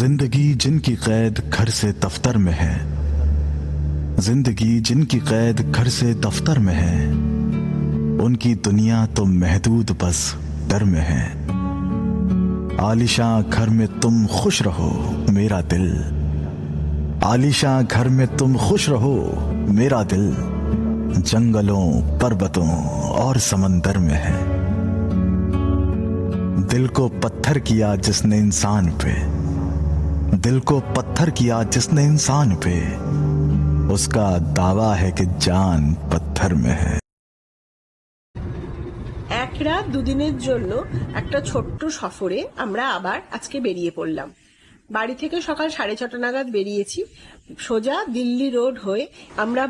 जिंदगी जिनकी कैद घर से दफ्तर में है, जिंदगी जिनकी कैद घर से दफ्तर में है, उनकी दुनिया तो महदूद बस डर में है। आलिशां घर में तुम खुश रहो मेरा दिल, आलिशां घर में तुम खुश रहो मेरा दिल, जंगलों पर्वतों और समंदर में है। दिल को पत्थर किया जिसने इंसान पे, दिल को पत्थर किया जिसने इंसान पे, उसका दावा है कि जान पत्थर में है। এক রাত দুদিনের জন্য একটা ছোট্ট সফরে আমরা আবার আজকে বেরিয়ে পড়লাম। বাড়ি থেকে সকাল 6:30 নাগাদ বেরিয়েছি। সোজা দিল্লি রোড হয়ে আমরা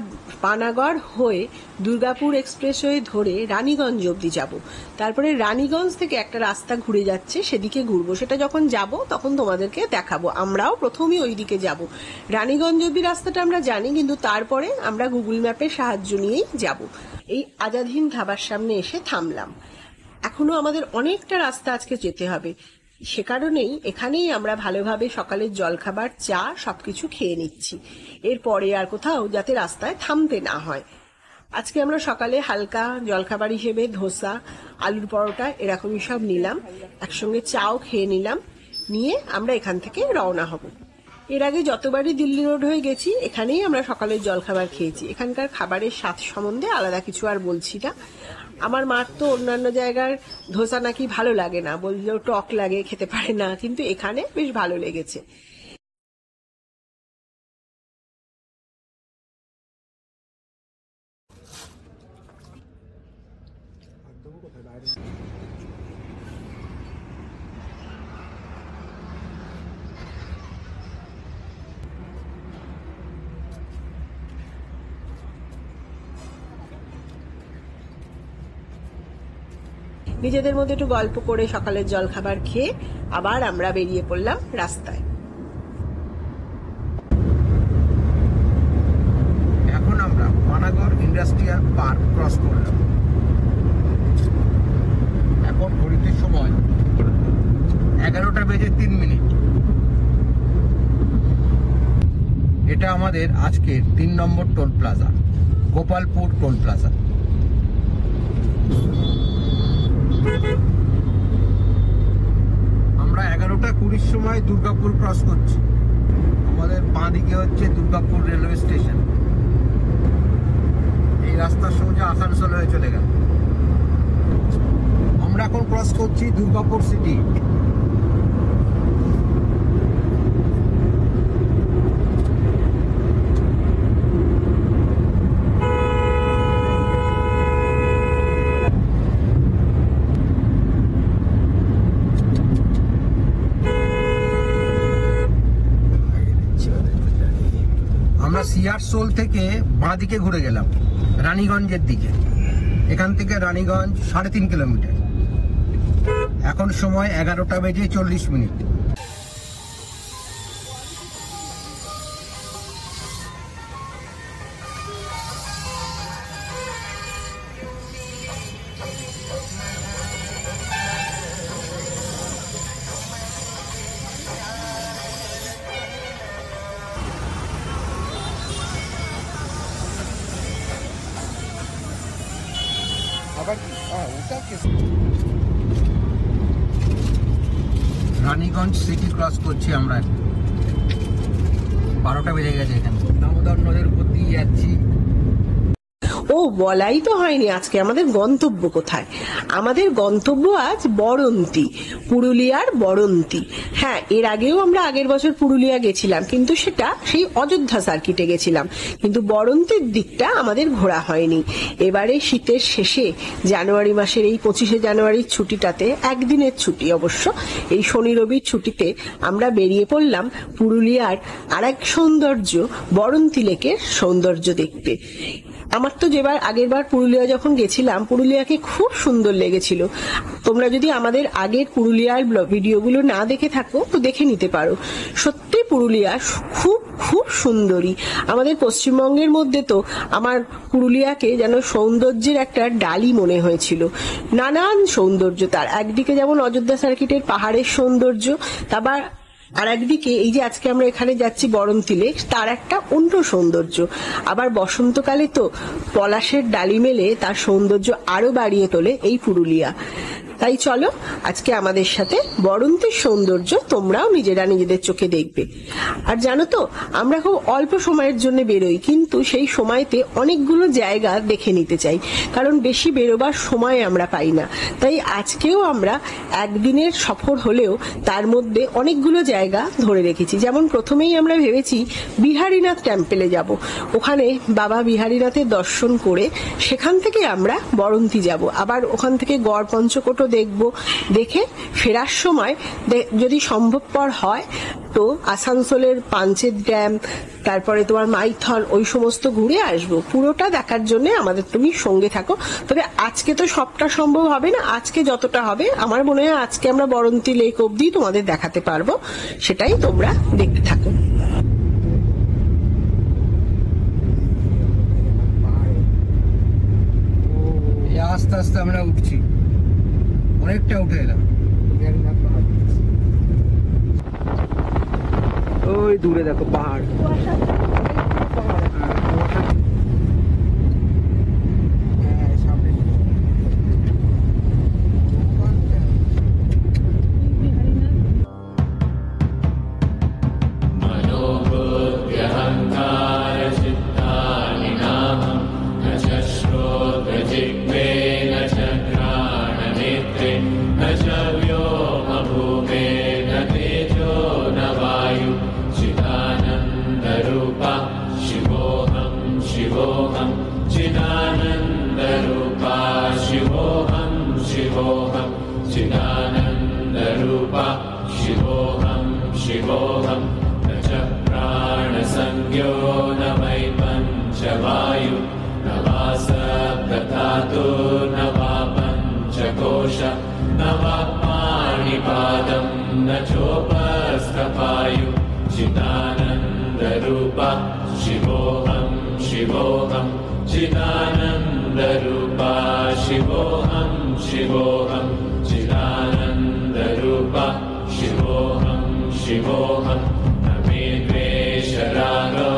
পানাগড় হয়ে দুর্গাপুর এক্সপ্রেসওয়ে ধরে রানীগঞ্জ অব্দি যাব। তারপরে রানীগঞ্জ থেকে একটা রাস্তা ঘুরে যাচ্ছে, সেদিকে ঘুরবো। সেটা যখন যাব তখন তোমাদেরকে দেখাবো। আমরাও প্রথমেই ওই দিকে যাব। রানীগঞ্জ অব্দি রাস্তাটা আমরা জানি, কিন্তু তারপরে আমরা গুগল ম্যাপের সাহায্য নিয়েই যাব। এই আজাদ হিন্দ ধাবার সামনে এসে থামলাম। এখনো আমাদের অনেকটা রাস্তা আজকে যেতে হবে, সে কারণেই এখানেই আমরা ভালোভাবে সকালের জলখাবার, চা সবকিছু খেয়ে নিচ্ছি। এরপরে আর কোথাও যাতে রাস্তায় থামতে না হয়। আজকে আমরা সকালে হালকা জলখাবার হিসেবে ধোসা, আলুর পরোটা এরকমই সব নিলাম, একসঙ্গে চাও খেয়ে নিলাম। নিয়ে আমরা এখান থেকে রওনা হব। এর আগে যতবারই দিল্লি রোড হয়ে গেছি এখানেই আমরা সকালের জলখাবার খেয়েছি। এখানকার খাবারের স্বাদ সম্বন্ধে আলাদা কিছু আর বলছি না। আমার মার তো অন্যান্য জায়গার ধোসা নাকি ভালো লাগে না, বললেও টক লাগে, খেতে পারে না, কিন্তু এখানে বেশ ভালো লেগেছে। নিজেদের মধ্যে একটু গল্প করে সকালের জলখাবার খেয়ে আবার আমরা বেরিয়ে পড়লাম রাস্তায়। এখন আমরা পানাগড় ইন্ডাস্ট্রিয়াল পার্ক ক্রস করলাম। এখন ঘড়িতে সময় 11:03। এটা আমাদের আজকের 3 নম্বর toll plaza, Gopalpur toll plaza. আমরা 11:20 সময় দুর্গাপুর ক্রস করছি। আমাদের বাঁ দিকে হচ্ছে দুর্গাপুর রেলওয়ে স্টেশন। এই রাস্তা সোজা আসানসোল হয়ে চলে গেল। আমরা এখন ক্রস করছি দুর্গাপুর সিটি। আমরা সিয়ারসোল থেকে বাঁ দিকে ঘুরে গেলাম রানীগঞ্জের দিকে। এখান থেকে রানীগঞ্জ 3.5 কিলোমিটার। এখন সময় 11:40। রানীগঞ্জ সিটি ক্রস করছি আমরা। 12টা বেজে গেছে। এখানে দামোদর নদীর উপর দিয়ে যাচ্ছি। ও বলাই তো হয়নি আজকে আমাদের গন্তব্য কোথায়। আমাদের গন্তব্য আজ বড়ন্তি, পুরুলিয়ার বড়ন্তি। হ্যাঁ, এর আগেও আমরা আগের বছর পুরুলিয়া গেছিলাম, কিন্তু সেটা সেই অযোধ্যা সার্কিটে গেছিলাম, কিন্তু বড়ন্তির দিকটা আমাদের ঘোরা হয়নি। এবারে শীতের শেষে জানুয়ারি মাসের এই 25শে জানুয়ারির ছুটিটাতে, একদিনের ছুটি অবশ্য, এই শনি রবির ছুটিতে আমরা বেরিয়ে পড়লাম পুরুলিয়ার আর এক সৌন্দর্য, বড়ন্তি লেকের সৌন্দর্য দেখতে। আমার তো আগের বার পুরুলিয়া যখন গেছিলাম, পুরুলিয়াকে খুব সুন্দর লেগেছিল। তোমরা যদি আমাদের আগের পুরুলিয়ার ভিডিওগুলো না দেখে থাকো তো দেখে নিতে পারো। সত্যি পুরুলিয়া খুব খুব সুন্দরী। আমাদের পশ্চিমবঙ্গের মধ্যে তো আমার পুরুলিয়াকে যেন সৌন্দর্যের একটা ডালি মনে হয়েছিল। নানান সৌন্দর্য তার, একদিকে যেমন অযোধ্যা সার্কিটের পাহাড়ের সৌন্দর্য, তারপর আর একদিকে এই যে আজকে আমরা এখানে যাচ্ছি বরন্তিলে, তার একটা অন্য সৌন্দর্য। আবার বসন্তকালে তো পলাশের ডালি মেলে তার সৌন্দর্য আরো বাড়িয়ে তোলে এই পুরুলিয়া। তাই চলো আজকে আমাদের সাথে বরন্তির সৌন্দর্য তোমরাও নিজেদের চোখে দেখবে। আর জানো তো, আমরা খুব অল্প সময়ের জন্য বেরোই, কিন্তু সেই সময়তে অনেকগুলো জায়গা দেখে নিতে চাই, কারণ বেশি বেরোবার সময় আমরা পাই না। তাই আজকেও আমরা একদিনের সফর হলেও তার মধ্যে অনেকগুলো জায়গা ধরে রেখেছি। যেমন প্রথমেই আমরা ভেবেছি বিহারীনাথ টেম্পলে যাব, ওখানে বাবা বিহারীনাথের দর্শন করে সেখান থেকে আমরা বরন্তি যাব। আবার ওখান থেকে গড় পঞ্চকোট দেখব, দেখে ফেরার সময় যদি সম্ভবপর হয় তো আসানসোলের পাঞ্চেত ড্যাম, তারপরে তোমার মাইথন, ওই সমস্ত ঘুরে আসবো। পুরোটা দেখার জন্য আমাদের তুমি সঙ্গে থাকো। তবে আজকে তো সবটা সম্ভব হবে না, আজকে যতটা হবে আমার মনে হয় আজকে আমরা বরন্তি লেক অব্দি তোমাদের দেখাতে পারবো, সেটাই তোমরা দেখতে থাকো। আস্তে আস্তে আমরা উঠছি, অনেকটা উঠে এলাম। ওই দূরে দেখো পাহাড়। शिवोऽहं न च प्राणसंज्ञो न वै पञ्चवायु न वा सप्तधातु न वा पञ्चकोश न वा पाणिपादं न चोपस्थपायु चिदानन्दरूपा शिवोऽहं शिवोऽहं चिदानन्दरूपा शिवोऽहं शिवोऽहं चिदानन्दरूपा शिवोऽहं शिवोऽहं न मे द्वेषरागो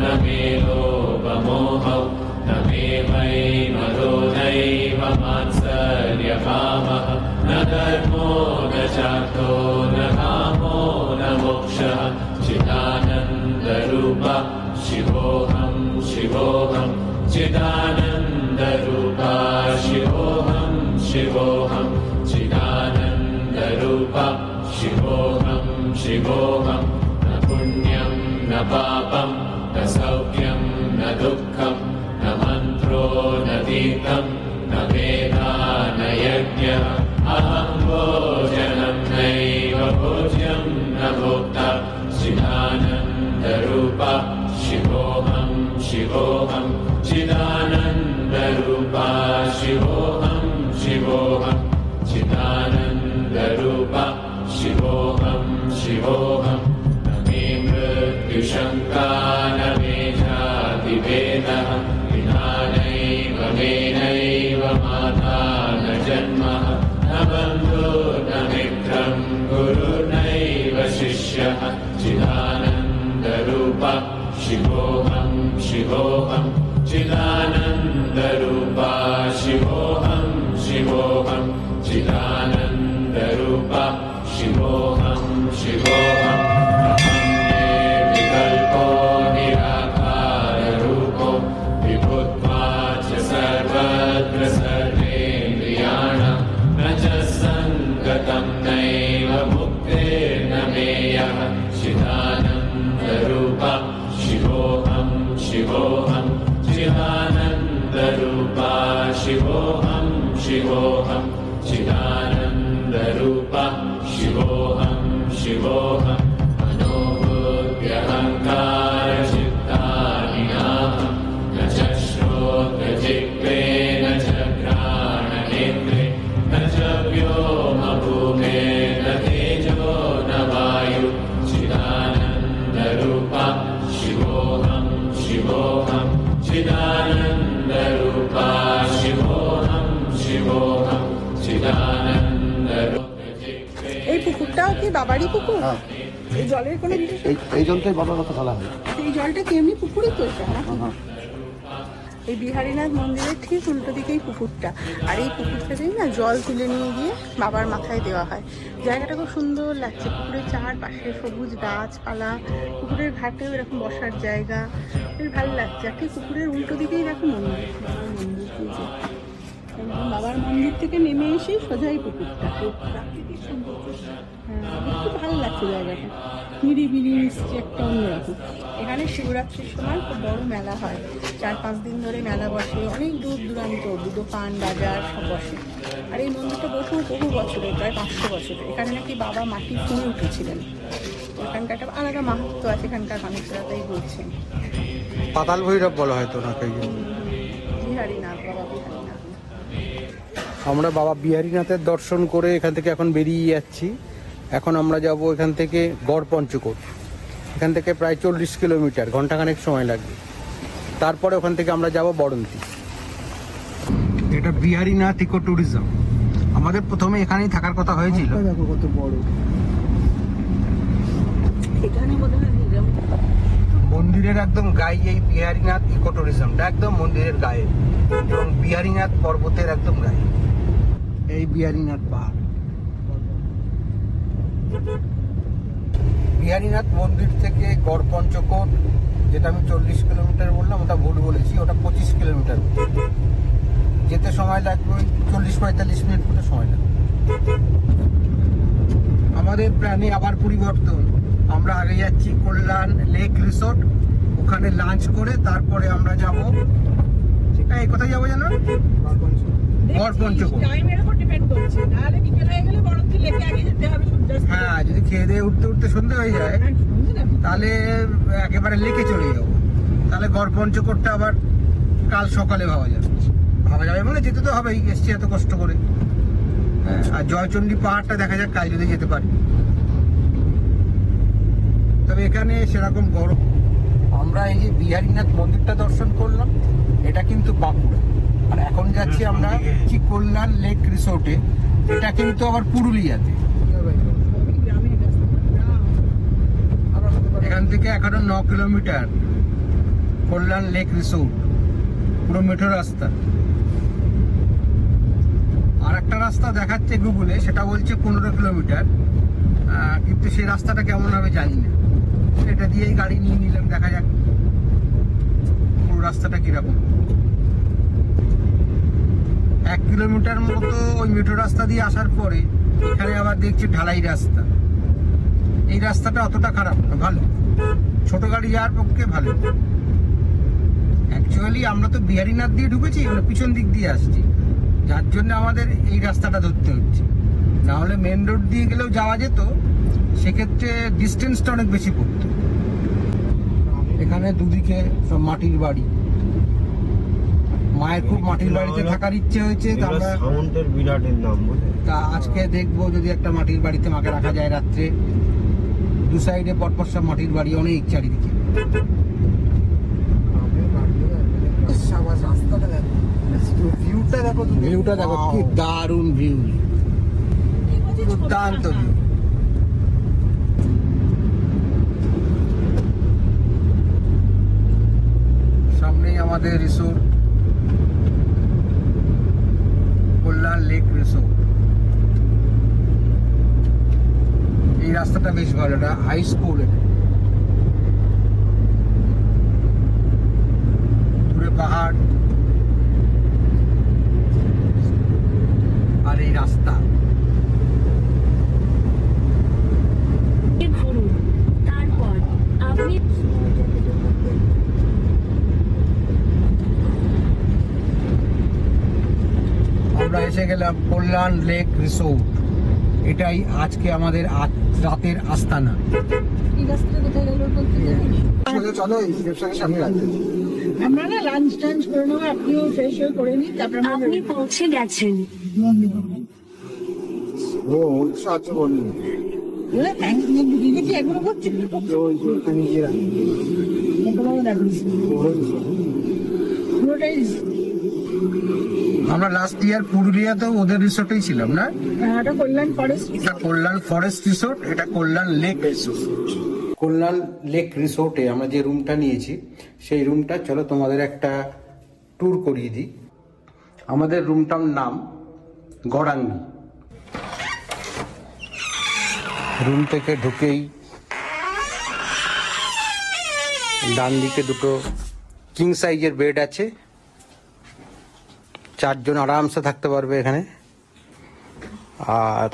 न मे लोभमोहौ न मे वै मदो नैव मात्सर्यकामः न धर्मो न चार्थो न कामो न मोक्षः चिदानन्दरूपा शिवोऽहं शिवोऽहं चिदानन्दरूपा शिवोऽहं शिवोऽहं चिदानन्दरूपा शिवोऽहं शिवोऽहं न पुण्यं न पापं न सौख्यं न दुःखं न मन्त्रो न तीर्थं न वेदा न यज्ञः अहं भोजनं नैव भोज्यं न भोक्ता चिदानन्दरूपा शिवोऽहं शिवोऽहं चिदानन्दरूपा शिवोऽहं शिवोऽहं चिदानन्दरूपा शिवोऽहं शिवोऽहं न मे मृत्युशङ्का न मे जातिभेदः विना नैव मेनैव माता न जन्मः न बन्धुर्न मित्रं गुरुर्नैव शिष्यः चिदानन्दरूपा शिवोऽहं शिवोऽहं चिदानन्दरूपा शिवोऽहं शिवोऽहं चिदानन्दरूपा शिवोऽहं शिवोऽहं अहं निर्विकल्पो निराकाररूपो विभुत्वा च सर्वत्र सर्वेन्द्रियाणां न च सङ्गतं नैव मुक्तिर्न मेयः चिदानन्दरूपा शिवोऽहं शिवोऽहं चिदानन्दरूपा शिवोऽहं शिवोऽहं चिदानन्दरूपा शिवोऽहं शिवोऽहं मनोबुद्ध्यहङ्कारचित्तानि नाहं न च श्रोत्रमथो सच्चिदानन्दरूपा शिवोऽहं शिवोऽहं चिदानन्दरूप। এই পুকুরটাও কি বাবারই পুকুর? এই জলের কোনো বিশেষ এই জলটাই বাবার কথা বলা হয়। এই জলটা কি এমনি পুকুরই তো এটা নাকি? এই বিহারীনাথ মন্দিরের ঠিক উল্টো দিকেই পুকুরটা, আর এই পুকুর থেকেই না জল তুলে নিয়ে গিয়ে বাবার মাথায় দেওয়া হয়। জায়গাটা খুব সুন্দর লাগছে, পুকুরের চারপাশে সবুজ গাছপালা, পুকুরের ঘাটেও এরকম বসার জায়গা, বেশ ভালো লাগছে। আর ঠিক পুকুরের উল্টো দিকেই দেখো মন্দির, বাবার মন্দির। এই যে একদম বাবার মন্দির থেকে নেমে এসেই সোজাই পুকুরটা, খুব প্রাকৃতিক সৌন্দর্য। হ্যাঁ, খুব ভালো লাগছে জায়গাটা, নিরিবিলি মিষ্টি একটা অন্যরকম। এখানে শিবরাত্রির সময় খুব বড় মেলা হয়, 4-5 দিন ধরে মেলা বসে, অনেক দূর দূরান্ত দোকান বাজার সব বসে। আর এই মন্দিরটা বহু বহু বছরের, প্রায় 500 বছরের। এখানে নাকি বাবা মাটি খুঁড়ে উঠেছিলেন, এখানকার একটা আলাদা মাহাত্ম্য আছে এখানকার মানুষরা, তাই বলছেন। পাতাল ভৈরব বলা হয় তো ওনাকে। বিহারীনাথ, বাবা বিহারীনাথ। আমরা বাবা বিহারীনাথের দর্শন করে এখান থেকে এখন বেরিয়ে যাচ্ছি। এখন আমরা যাব এখান থেকে গড়পঞ্চকোট। এখান থেকে প্রায় 40 কিলোমিটার, ঘন্টাখানেক সময় লাগবে। তারপরে ওখান থেকে আমরা যাব বড়ন্তি। এটা বিহারীনাথ ইকো ট্যুরিজম। আমাদের প্রথমে এখানেই থাকার কথা হয়েছিল। দেখো কত বড়। এখানে বোধহয় মন্দিরের একদম গায়ে এই বিহারীনাথ ইকো ট্যুরিজমটা, একদম মন্দিরের গায়ে এবং বিহারীনাথ পর্বতের একদম গায়ে এই বিহারীনাথ পাহাড়। বিহারীনাথ মন্দির থেকে গড়পঞ্চকোট, যেটা আমি 40 কিলোমিটার বললাম ওটা ভুল বলেছি, ওটা 25 কিলোমিটার। যেতে সময় লাগবে 40-45 মিনিট মতো সময় লাগবে। আমাদের প্ল্যানে আবার পরিবর্তন। আমরা আগে যাচ্ছি কল্যাণ লেক রিসোর্ট, ওখানে লাঞ্চ করে তারপরে আমরা যাব এই কোথায় যাবো জানো? গড়পঞ্চকোট। হ্যাঁ, যদি খেয়ে দিয়ে উঠতে উঠতে সন্ধ্যে হয়ে যায় তাহলে একেবারে লেকে চলে যাবো। তাহলে গড়পঞ্চকোটটা আবার কাল সকালে ভাবা যাবে মানে যেতে তো হবেই, এসছি এত কষ্ট করে। হ্যাঁ, আর জয়চণ্ডী পাহাড়টা দেখা যাক কাল যদি যেতে পারি। তবে এখানে সেরকম গরম। আমরা এই যে বিহারীনাথ মন্দিরটা দর্শন করলাম, এটা কিন্তু বাঁকুড়া। আর এখন যাচ্ছি আমরা কল্যাণ লেক রিসোর্টে, এটা কিন্তু আবার পুরুলিয়াতে। এখান থেকে এখনো 9 কিলোমিটার কল্যাণ লেক রিসোর্ট, পুরো মেঠো রাস্তা। আর একটা রাস্তা দেখাচ্ছে গুগলে, সেটা বলছে 15 কিলোমিটার, কিন্তু সেই রাস্তাটা কেমন হবে জানি না। এটা দিয়েই গাড়ি নিয়ে নিলাম, দেখা যাক পুরো রাস্তাটা কিরকম। 1 কিলোমিটার মতো ওই মেঠো রাস্তা দিয়ে আসার পরে এখানে আবার দেখছি ঢালাই রাস্তা। এই রাস্তাটা অতটা খারাপ না, ভালো, ছোট গাড়ি যাওয়ার পক্ষে ভালো। অ্যাকচুয়ালি আমরা তো বিহারীনাথ দিয়ে ঢুকেছি, মানে পিছন দিক দিয়ে আসছি, যার জন্য আমাদের এই রাস্তাটা ধরতে হচ্ছে। না হলে মেন রোড দিয়ে গেলেও যাওয়া যেত, সেক্ষেত্রে ডিস্টেন্সটা অনেক বেশি পড়তো। এখানে দুদিকে সব মাটির বাড়ি। মায়ের খুব মাটির বাড়িতে থাকার ইচ্ছে হয়েছে, তা আজকে দেখবো যদি একটা মাটির বাড়িতে মাকে রাখা যায় রাত্রে। দু সাইডে পরপর সব মাটির বাড়ি, অনেক চারিদিকে। ভিউটা দেখো, কি দারুণ ভিউ, দুর্দান্ত ভিউ। সামনেই আমাদের রিসোর্ট, কল্যাণ লেক রিসোর্ট। এই রাস্তাটা বেশ ভালো, এটা হাই স্কুল। দূরে পাহাড় আর এই রাস্তা। তারপর আপনি আমরা এসে গেলাম কল্যাণ লেক রিসোর্ট। এটাই আজকে আমাদের রাতের আস্তানা। এই রাস্তাটা কোথায় গেল বলতে জানিস? চলো ব্যবসাকে সামনে রাখতে। আমরা না লাঞ্চ টাঞ্চ করে নেবো, আপনিও ফ্রেশ হয়ে করে নিন, তারপরে আপনি পৌঁছে গেছেন। ও সাহায্য করলেন, দিদি এখনো করছে রিসোর্টেই আমরা লাস্ট ইয়ার পুরুলিয়াতেও ওদের রিসোর্টেই ছিলাম না? এটা কল্যাণ ফরেস্ট। এটা কল্যাণ ফরেস্ট রিসোর্ট, এটা কল্যাণ লেক রিসোর্ট। কল্যাণ লেক রিসোর্টে আমরা যে রুমটা নিয়েছি সেই রুমটা চলো তোমাদের একটা ট্যুর করিয়ে দিই। আমাদের রুমটার নাম গড়াঙ্গি। রুম থেকে ঢুকেই ডান দিকে দুটো কিং সাইজের বেড আছে, 4 জন আরামসে থাকতে পারবে এখানে। আর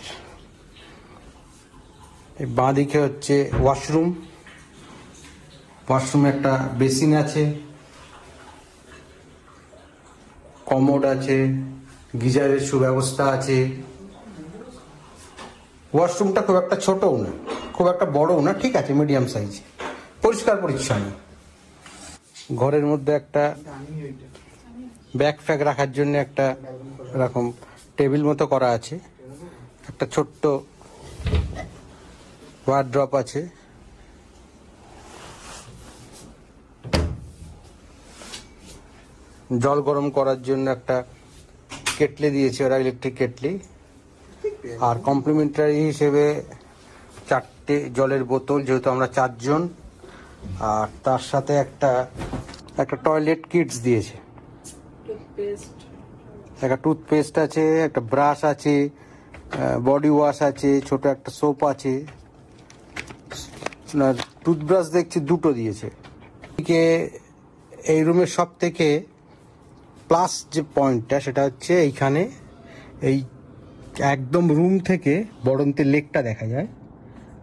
বাঁ দিকে হচ্ছে ওয়াশরুম, ওয়াশরুমে একটা বেসিন আছে, কমোড আছে, গিজারের সুব্যবস্থা আছে। ওয়াশরুমটা খুব একটা ছোটও না, খুব একটা বড়ও না, ঠিক আছে, মিডিয়াম সাইজ, পরিষ্কার পরিচ্ছন্ন। ঘরের মধ্যে একটা ব্যাগ ফ্যাগ রাখার জন্য একটা এরকম টেবিল মতো করা আছে, একটা ছোট্ট ওয়ার্ড্রপ আছে। জল গরম করার জন্য একটা কেটলি দিয়েছে ওরা, ইলেকট্রিক কেটলি। আর কমপ্লিমেন্টারি হিসেবে 4টে জলের বোতল, যেহেতু আমরা 4 জন। আর তার সাথে একটা টয়লেট কিটস দিয়েছে, একটা টুথপেস্ট আছে, একটা ব্রাশ আছে, বডি ওয়াশ আছে, ছোট একটা সোপ আছে। টুথব্রাশ দেখছি 2টো দিয়েছে। এই রুমের সব থেকে প্লাস যে পয়েন্টটা সেটা হচ্ছে এইখানে এই একদম রুম থেকে বড়ন্তি লেকটা দেখা যায়,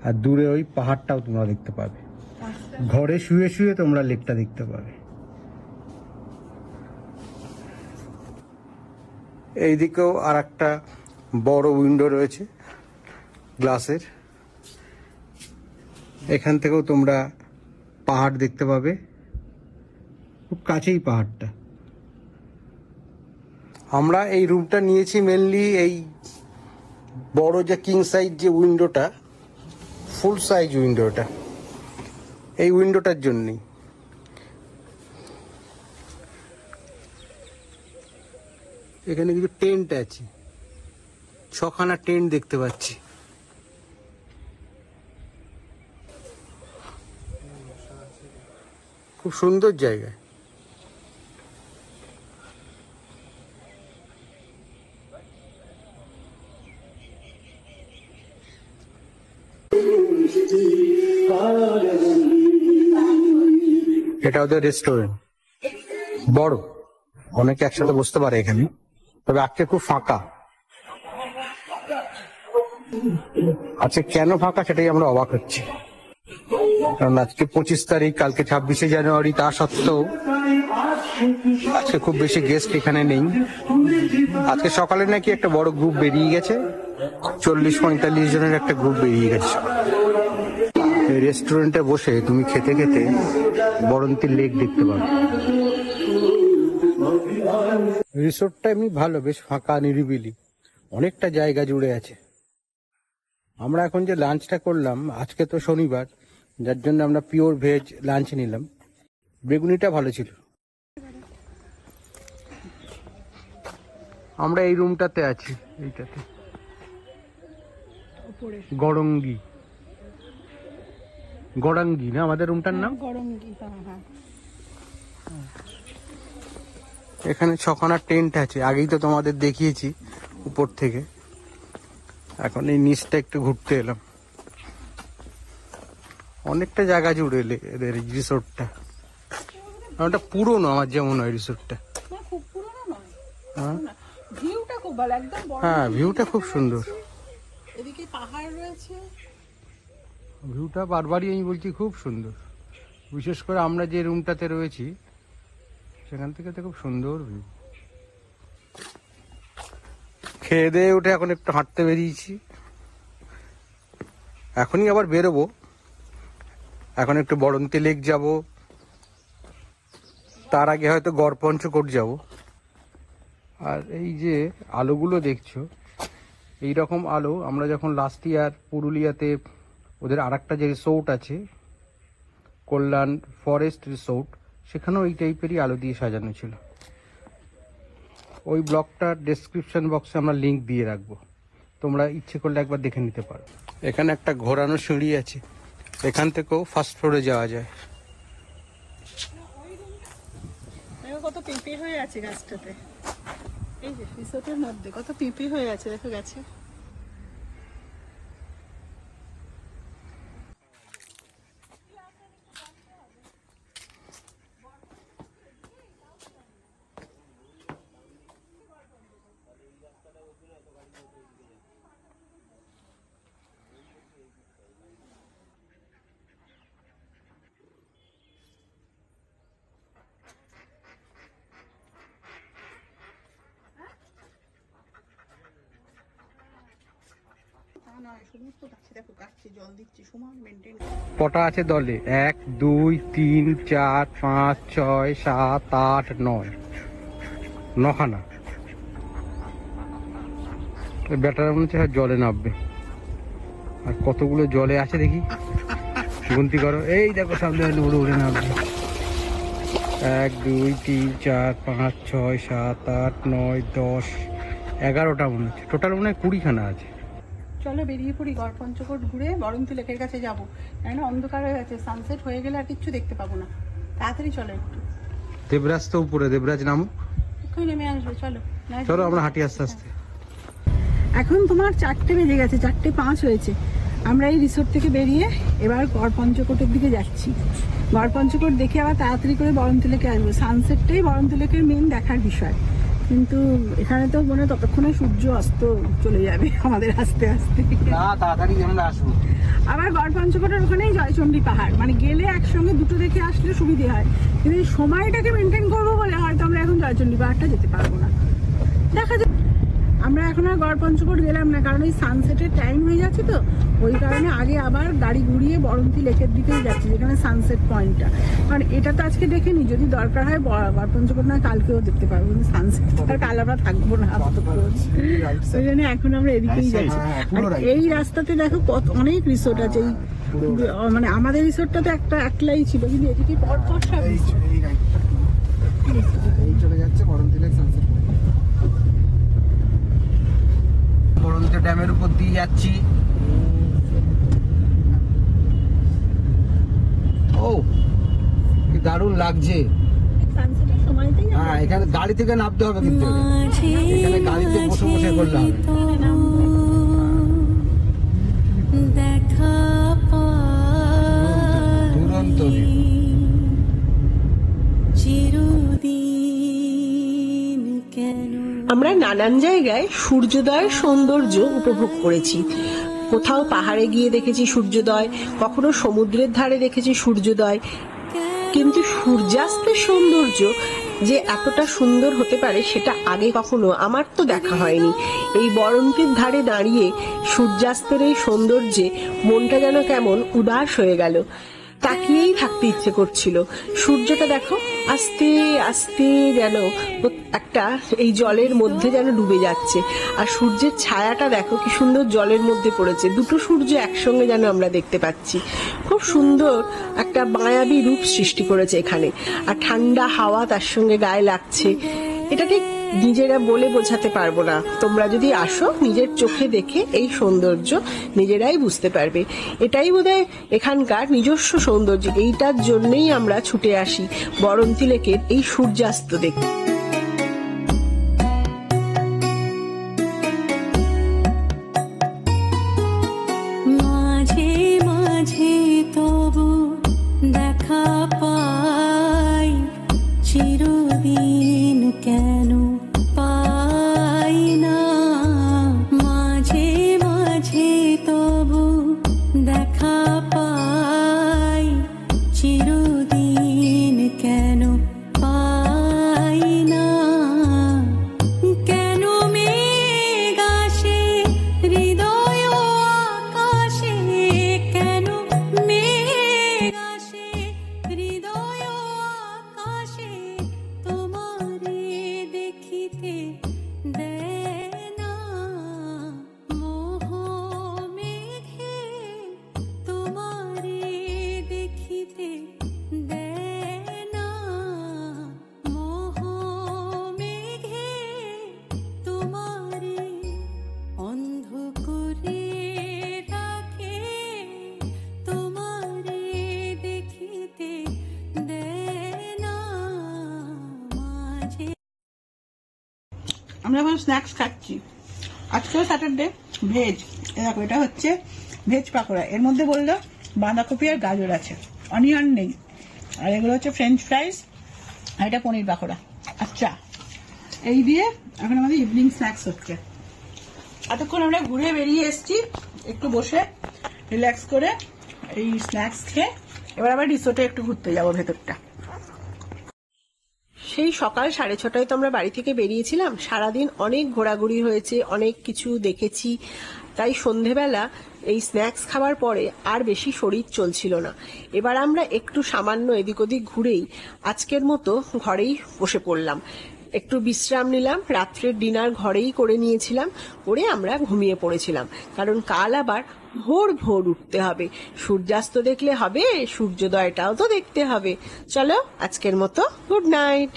আর দূরে ওই পাহাড়টাও তোমরা দেখতে পাবে। ঘরে শুয়ে শুয়ে তোমরা লেকটা দেখতে পাবে। এইদিকেও আর একটা বড় উইন্ডো রয়েছে গ্লাসের, এখান থেকেও তোমরা পাহাড় দেখতে পাবে, খুব কাছেই পাহাড়টা। আমরা এই রুমটা নিয়েছি মেনলি এই বড় যে কিং সাইজ যে উইন্ডোটা, ফুল সাইজ উইন্ডোটা, এই উইন্ডোটার জন্যই। এখানে কিছু টেন্ট আছে, 6খানা টেন্ট দেখতে পাচ্ছি। খুব সুন্দর জায়গা। এটা ওদের রেস্টুরেন্ট, বড়, অনেকে একসাথে বসতে পারে এখানে, তবে আজকে খুব ফাঁকা। আজকে কেন ফাঁকা সেটাই আমরা অবাক হচ্ছি, কারণ আজকে 25 তারিখ, কালকে 26শে জানুয়ারি, তা সত্ত্বেও আজকে খুব বেশি গেস্ট এখানে নেই। আজকে সকালে নাকি একটা বড় গ্রুপ বেরিয়ে গেছে, 40-45 জনের একটা গ্রুপ বেরিয়ে গেছে। এই রেস্টুরেন্টে বসে তুমি খেতে খেতে বড়ন্তি লেক দেখতে পাবে। রিসোর্টটা এমনি ভালো, বেশ ফাঁকা নিরিবিলি, অনেকটা জায়গা জুড়ে আছে। আমরা এখন যে লাঞ্চটা করলাম, আজকে তো শনিবার, যার জন্য আমরা পিওর ভেজ লাঞ্চ নিলাম। বেগুনিটা ভালো ছিল। আমরা এই রুমটাতে আছি, এইটাতে গড়াঙ্গি, গড়াঙ্গি না আমাদের রুমটার নাম? গড়াঙ্গি। এখানে 6খানা টেন্ট আছে, আগেই তো তোমাদের দেখিয়েছি উপর থেকে। এখন এই নিচটা একটু ঘুরতে এলাম। অনেকটা জায়গা জুড়ে এদের রিসোর্টটা। ওটা পুরনো আমার যেমন হয় রিসোর্টটা। খুব পুরনো নয়, হ্যাঁ, ভিউটা খুব ভালো, একদম বড়। হ্যাঁ, ভিউটা খুব সুন্দর। এদিকে পাহাড় রয়েছে, ভিউটা বারবারই আমি বলছি খুব সুন্দর। বিশেষ করে আমরা যে রুমটাতে রয়েছি সেখান থেকে তো খুব সুন্দর ভিউ। খেয়ে দিয়ে উঠে এখন একটু হাঁটতে বেরিয়েছি, এখনই আবার বেরোবো। এখন একটু বড়ন্তি লেক যাব, তার আগে হয়তো গড়পঞ্চকোট যাব। আর এই যে আলোগুলো দেখছো, এই রকম আলো আমরা যখন লাস্ট ইয়ার পুরুলিয়াতে ওদের আরেকটা যে রিসোর্ট আছে কল্যাণ ফরেস্ট রিসোর্ট, সেখানেও এই টাইপেরই আলো দিয়ে সাজানো ছিল। ওই ব্লগটার ডেসক্রিপশন বক্সে আমরা লিংক দিয়ে রাখবো, তোমরা ইচ্ছে করলে একবার দেখে নিতে পারো। এখানে একটা ঘোরানো সিঁড়ি আছে, এখান থেকেও ফার্স্ট ফ্লোরে যাওয়া যায়। কত পিঁপড়ে হয়ে আছে গাছটাতে, এই যে রিসোর্টের মধ্যে কত পিঁপড়ে হয়ে আছে, দেখো গাছে। কটা আছে দলে? 1 2 3 4 5 6 7 8 9, 9খানা। ব্যাটার মনে হচ্ছে জলে নামবে। আর কতগুলো জলে আছে দেখি, গুনতি করো। এই দেখো সামনে উড়ে উড়ে নামবে। 1 2 3 4 5 6 7 8 9 10 11টা মনে হচ্ছে, টোটাল মনে হয় 20খানা আছে। চলো বেরিয়ে পড়ি, গড়পঞ্চকোট ঘুরে বরন্তি লেকের কাছে যাবো। কেন অন্ধকার হয়ে গেছে, সানসেট হয়ে গেলে আর কিচ্ছু দেখতে পাবো না। তাড়াতাড়ি চলো একটু। দেবরাজ তো উপরে, দেবরাজ নামো, ওখানে নেমে আসবে। চলো চলো আমরা হাঁটি আস্তে আস্তে। এখন তোমার 4টে বেজে গেছে, 4:05 হয়েছে। আমরা এই রিসোর্ট থেকে বেরিয়ে এবার গড়পঞ্চকোটের দিকে যাচ্ছি। গড়পঞ্চকোট দেখে আবার তাড়াতাড়ি করে বরন্তি লেকে আসবো। সানসেটটাই বরন্তি লেকের মেন দেখার বিষয়, কিন্তু এখানে তো মনে ততক্ষণে সূর্য অস্ত চলে যাবে আমাদের আস্তে আস্তে। তাড়াতাড়ি আসবো। আবার গড়পঞ্চকোটের ওখানেই জয়চণ্ডী পাহাড়, মানে গেলে একসঙ্গে দুটো দেখে আসলে সুবিধে হয়, কিন্তু এই সময়টাকে মেনটেন করবো বলে হয়তো আমরা এখন জয়চণ্ডী পাহাড়টা যেতে পারবো না। দেখা যাক। আমরা এখন আর গড়পঞ্চকোট গেলাম না, কারণ এই সানসেটের টাইম হয়ে যাচ্ছে তো, ওই কারণে আগে আবার গাড়ি ঘুরিয়ে বরন্তি লেকের দিকেই যাচ্ছি, যেখানে সানসেট পয়েন্টটা। কারণ এটা তো আজকে দেখে নি, যদি দরকার হয় গড়পঞ্চকোট না কালকেও দেখতে পারবো, কিন্তু সানসেট আর কাল আমরা থাকবো না। ওই জন্য এখন আমরা এদিকেই যাচ্ছি। আর এই রাস্তাতে দেখো কত অনেক রিসোর্ট আছে। এই মানে আমাদের রিসোর্টটা তো একলাই ছিল, কিন্তু এদিকে পর পর সব চলে যাচ্ছে বরন্তি লেক সানসেট। বরন্তি ড্যামের উপর দিয়ে যাচ্ছি। ও কি দারুণ লাগছে। সানসেটের সময়তেই হ্যাঁ, এখানে গাড়ি থেকে নামতে হবে, কিন্তু এখানে গাড়িতে বসে বসে করলে হবে। দুরন্ত আমরা নানান জায়গায় সূর্যোদয়ের সৌন্দর্য উপভোগ করেছি। কোথাও পাহাড়ে গিয়ে দেখেছি সূর্যোদয়, কখনো সমুদ্রের ধারে দেখেছি সূর্যোদয়, কিন্তু সূর্যাস্তের সৌন্দর্য যে এতটা সুন্দর হতে পারে সেটা আগে কখনো আমার তো দেখা হয়নি। এই বরন্তির ধারে দাঁড়িয়ে সূর্যাস্তের এই সৌন্দর্যে মনটা যেন কেমন উদাস হয়ে গেল, তাকিয়েই থাকতে ইচ্ছে করছিল। সূর্যটা দেখো আস্তে আস্তে যেন একটা এই জলের মধ্যে যেন ডুবে যাচ্ছে, আর সূর্যের ছায়াটা দেখো কি সুন্দর জলের মধ্যে পড়েছে। দুটো সূর্য একসঙ্গে যেন আমরা দেখতে পাচ্ছি। খুব সুন্দর একটা মায়াবী রূপ সৃষ্টি করেছে এখানে, আর ঠান্ডা হাওয়া তার সঙ্গে গায়ে লাগছে। এটা ঠিক নিজেরা বলে বোঝাতে পারবো না, তোমরা যদি আসো নিজের চোখে দেখে এই সৌন্দর্য নিজেরাই বুঝতে পারবে। এটাই বোধহয় এখানকার নিজস্ব সৌন্দর্য, এইটার জন্যই আমরা ছুটে আসি বরন্তি লেকের এই সূর্যাস্ত দেখতে। মাঝে মাঝে তবু দেখা পাই, চিরদিন কেন পাই না। মাঝে মাঝে তবু দেখা পাই, চিরদিন কেন পাই না। কেন মেঘ আসে হৃদয় আকাশে, কেন আমরা এখন স্ন্যাক্স খাচ্ছি। আজকেও স্যাটারডে, ভেজ। দেখো এটা হচ্ছে ভেজ পাকোড়া, এর মধ্যে বললো বাঁধাকপি আর গাজর আছে, অনিয়ন নেই। আর এগুলো হচ্ছে ফ্রেঞ্চ ফ্রাইস, আর এটা পনির পাকোড়া। আচ্ছা, এই দিয়ে এখন আমাদের ইভিনিং স্ন্যাক্স হচ্ছে। এতক্ষণ আমরা ঘুরে বেরিয়ে এসেছি, একটু বসে রিল্যাক্স করে এই স্ন্যাক্স খেয়ে এবার আবার রিসোর্টে একটু ঘুরতে যাবো ভেতরটা। সেই সকাল 6:30টায় তো আমরা বাড়ি থেকে বেরিয়েছিলাম। সারাদিন অনেক ঘোরাঘুরি হয়েছে, অনেক কিছু দেখেছি, তাই সন্ধেবেলা এই স্ন্যাক্স খাবার পরে আর বেশি শরীর চলছিল না। এবার আমরা একটু সামান্য এদিক ওদিক ঘুরেই আজকের মতো ঘরেই বসে পড়লাম, একটু বিশ্রাম নিলাম। রাত্রের ডিনার ঘরেই করে নিয়েছিলাম, করে আমরা ঘুমিয়ে পড়েছিলাম, কারণ কাল আবার ভোর ভোর উঠতে হবে। সূর্যাস্ত দেখলে হবে, সূর্যোদয়টাও তো দেখতে হবে। চলো আজকের মতো গুড নাইট।